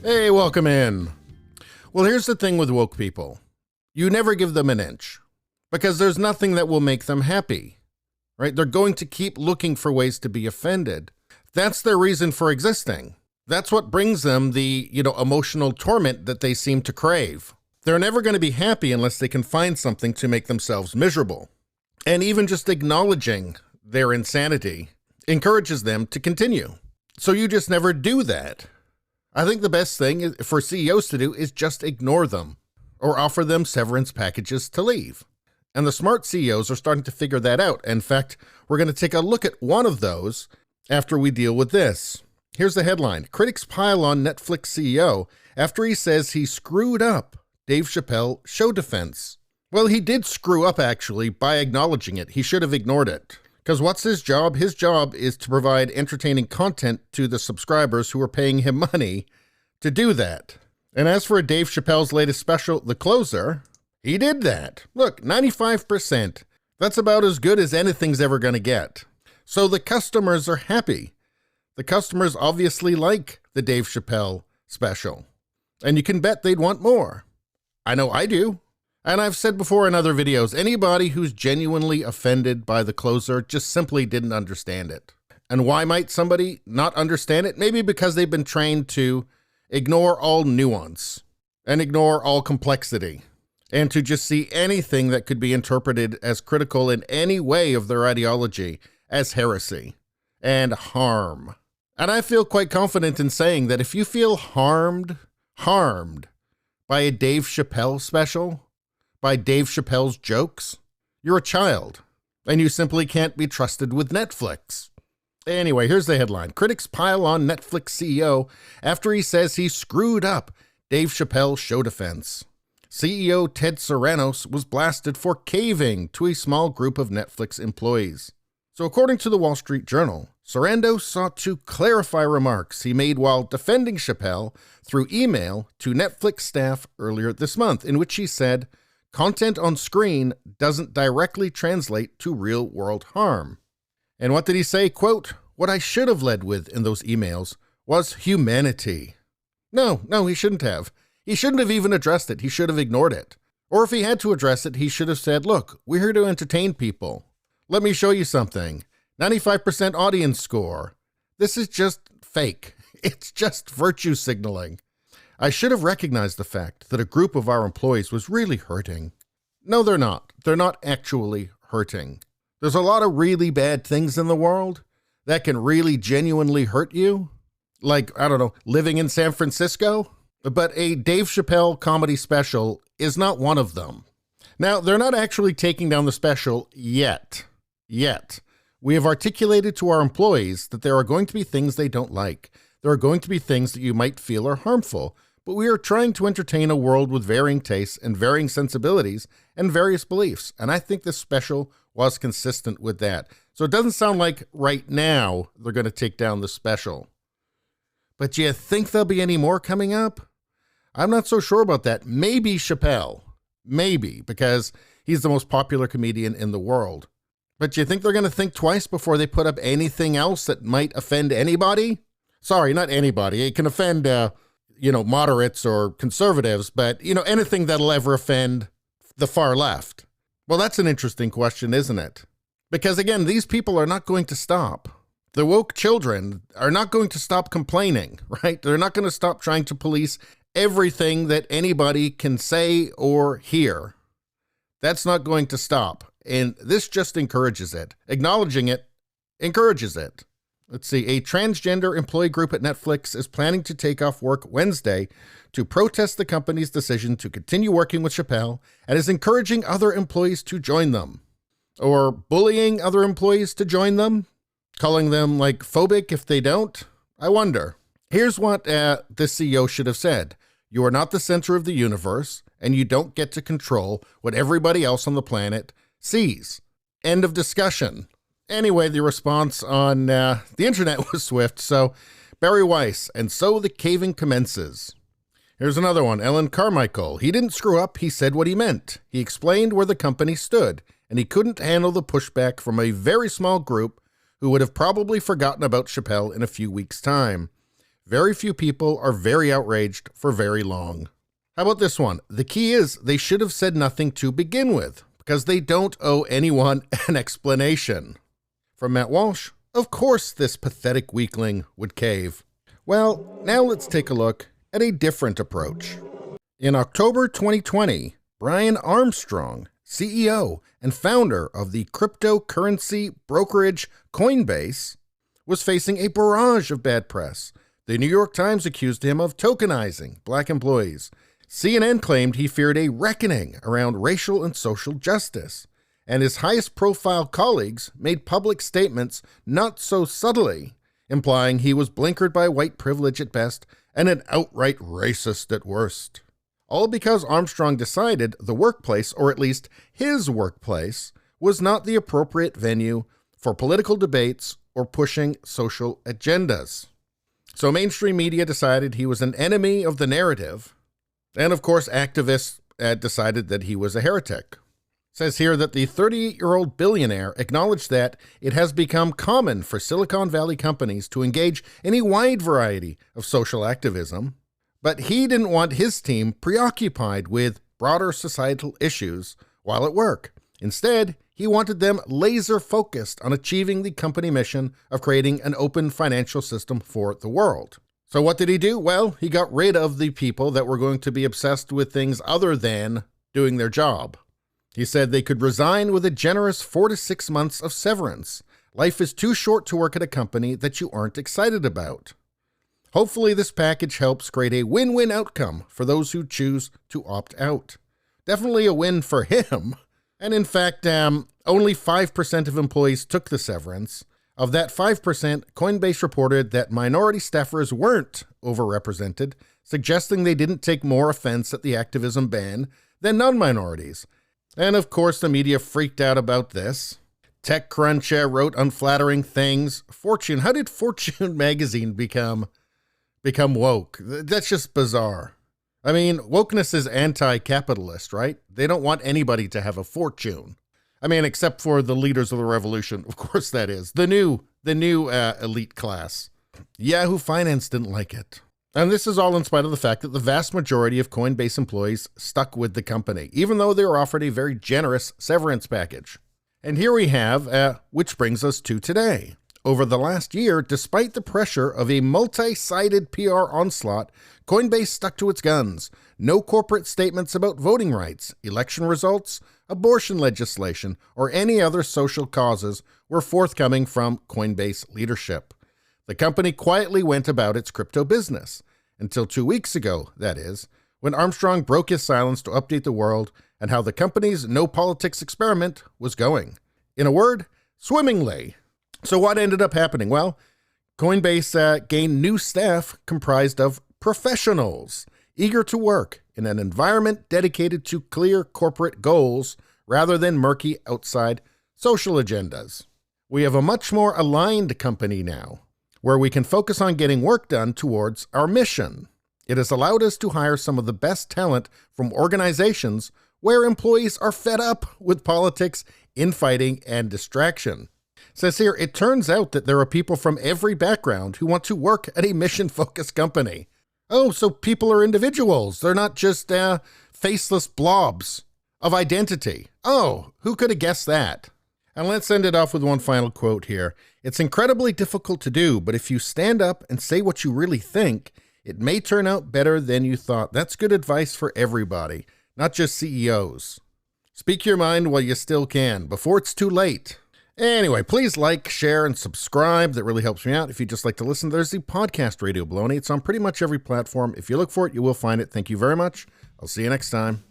Hey, welcome in. Well, here's the thing with woke people. You never give them an inch because there's nothing that will make them happy, right? They're going to keep looking for ways to be offended. That's their reason for existing. That's what brings them the, emotional torment that they seem to crave. They're never going to be happy unless they can find something to make themselves miserable. And even just acknowledging their insanity encourages them to continue. So you just never do that. I think the best thing for CEOs to do is just ignore them or offer them severance packages to leave. And the smart CEOs are starting to figure that out. In fact, we're going to take a look at one of those after we deal with this. Here's the headline. Critics pile on Netflix CEO after he says he screwed up Dave Chappelle show defense. Well, he did screw up, actually, by acknowledging it. He should have ignored it. Because what's his job? His job is to provide entertaining content to the subscribers who are paying him money to do that. And as for Dave Chappelle's latest special, The Closer, he did that. Look, 95%. That's about as good as anything's ever going to get. So the customers are happy. The customers obviously like the Dave Chappelle special. And you can bet they'd want more. I know I do. And I've said before in other videos, anybody who's genuinely offended by The Closer just simply didn't understand it. And why might somebody not understand it? Maybe because they've been trained to ignore all nuance and ignore all complexity and to just see anything that could be interpreted as critical in any way of their ideology as heresy and harm. And I feel quite confident in saying that if you feel harmed by a Dave Chappelle special, by Dave Chappelle's jokes, you're a child, and you simply can't be trusted with Netflix. Anyway, here's the headline. Critics pile on Netflix CEO after he says he screwed up Dave Chappelle show defense. CEO Ted Sarandos was blasted for caving to a small group of Netflix employees. So according to the Wall Street Journal, Sarandos sought to clarify remarks he made while defending Chappelle through email to Netflix staff earlier this month, in which he said, content on screen doesn't directly translate to real-world harm. And what did he say? Quote, what I should have led with in those emails was humanity. No, he shouldn't have. He shouldn't have even addressed it. He should have ignored it. Or if he had to address it, he should have said, look, we're here to entertain people. Let me show you something. 95% audience score. This is just fake. It's just virtue signaling. I should have recognized the fact that a group of our employees was really hurting. No, they're not. They're not actually hurting. There's a lot of really bad things in the world that can really genuinely hurt you. Like, I don't know, living in San Francisco. But a Dave Chappelle comedy special is not one of them. Now, they're not actually taking down the special yet. We have articulated to our employees that there are going to be things they don't like. There are going to be things that you might feel are harmful. But we are trying to entertain a world with varying tastes and varying sensibilities and various beliefs. And I think this special was consistent with that. So it doesn't sound like right now they're going to take down the special. But do you think there'll be any more coming up? I'm not so sure about that. Maybe Chappelle. Maybe, because he's the most popular comedian in the world. But do you think they're going to think twice before they put up anything else that might offend anybody? Sorry, not anybody. It can offend moderates or conservatives, but, anything that'll ever offend the far left. Well, that's an interesting question, isn't it? Because again, these people are not going to stop. The woke children are not going to stop complaining, right? They're not going to stop trying to police everything that anybody can say or hear. That's not going to stop. And this just encourages it. Acknowledging it encourages it. Let's see, a transgender employee group at Netflix is planning to take off work Wednesday to protest the company's decision to continue working with Chappelle and is encouraging other employees to join them. Or bullying other employees to join them? Calling them phobic if they don't? I wonder. Here's what the CEO should have said. You are not the center of the universe, and you don't get to control what everybody else on the planet sees. End of discussion. Anyway, the response on the internet was swift, so Barry Weiss, and so the caving commences. Here's another one, Ellen Carmichael. He didn't screw up, he said what he meant. He explained where the company stood, and he couldn't handle the pushback from a very small group who would have probably forgotten about Chappelle in a few weeks' time. very few people are very outraged for very long. How about this one? The key is they should have said nothing to begin with, because they don't owe anyone an explanation. From Matt Walsh, of course this pathetic weakling would cave. Well, now let's take a look at a different approach. In October 2020, Brian Armstrong, CEO and founder of the cryptocurrency brokerage Coinbase, was facing a barrage of bad press. The New York Times accused him of tokenizing black employees. CNN claimed he feared a reckoning around racial and social justice. And his highest profile colleagues made public statements not so subtly, implying he was blinkered by white privilege at best and an outright racist at worst. All because Armstrong decided the workplace, or at least his workplace, was not the appropriate venue for political debates or pushing social agendas. So mainstream media decided he was an enemy of the narrative, and of course activists decided that he was a heretic. It says here that the 38-year-old billionaire acknowledged that it has become common for Silicon Valley companies to engage in a wide variety of social activism, but he didn't want his team preoccupied with broader societal issues while at work. Instead, he wanted them laser-focused on achieving the company mission of creating an open financial system for the world. So what did he do? Well, he got rid of the people that were going to be obsessed with things other than doing their job. He said they could resign with a generous 4 to 6 months of severance. Life is too short to work at a company that you aren't excited about. Hopefully this package helps create a win-win outcome for those who choose to opt out. Definitely a win for him. And in fact, only 5% of employees took the severance. Of that 5%, Coinbase reported that minority staffers weren't overrepresented, suggesting they didn't take more offense at the activism ban than non-minorities. And of course, the media freaked out about this. TechCrunch wrote unflattering things. Fortune, how did Fortune magazine become woke? That's just bizarre. I mean, wokeness is anti-capitalist, right? They don't want anybody to have a fortune. I mean, except for the leaders of the revolution, of course that is. The new elite class. Yahoo Finance didn't like it. And this is all in spite of the fact that the vast majority of Coinbase employees stuck with the company, even though they were offered a very generous severance package. And here we have, which brings us to today. Over the last year, despite the pressure of a multi-sided PR onslaught, Coinbase stuck to its guns. No corporate statements about voting rights, election results, abortion legislation, or any other social causes were forthcoming from Coinbase leadership. The company quietly went about its crypto business, until 2 weeks ago, that is, when Armstrong broke his silence to update the world and how the company's no politics experiment was going. In a word, swimmingly. So what ended up happening? Well, Coinbase gained new staff comprised of professionals, eager to work in an environment dedicated to clear corporate goals rather than murky outside social agendas. We have a much more aligned company now, where we can focus on getting work done towards our mission. It has allowed us to hire some of the best talent from organizations where employees are fed up with politics, infighting, and distraction. It says here, it turns out that there are people from every background who want to work at a mission-focused company. Oh, so people are individuals. They're not just faceless blobs of identity. Oh, who could have guessed that? And let's end it off with one final quote here. It's incredibly difficult to do, but if you stand up and say what you really think, it may turn out better than you thought. That's good advice for everybody, not just CEOs. Speak your mind while you still can, before it's too late. Anyway, please like, share, and subscribe. That really helps me out. If you just like to listen, there's the podcast Radio Baloney. It's on pretty much every platform. If you look for it, you will find it. Thank you very much. I'll see you next time.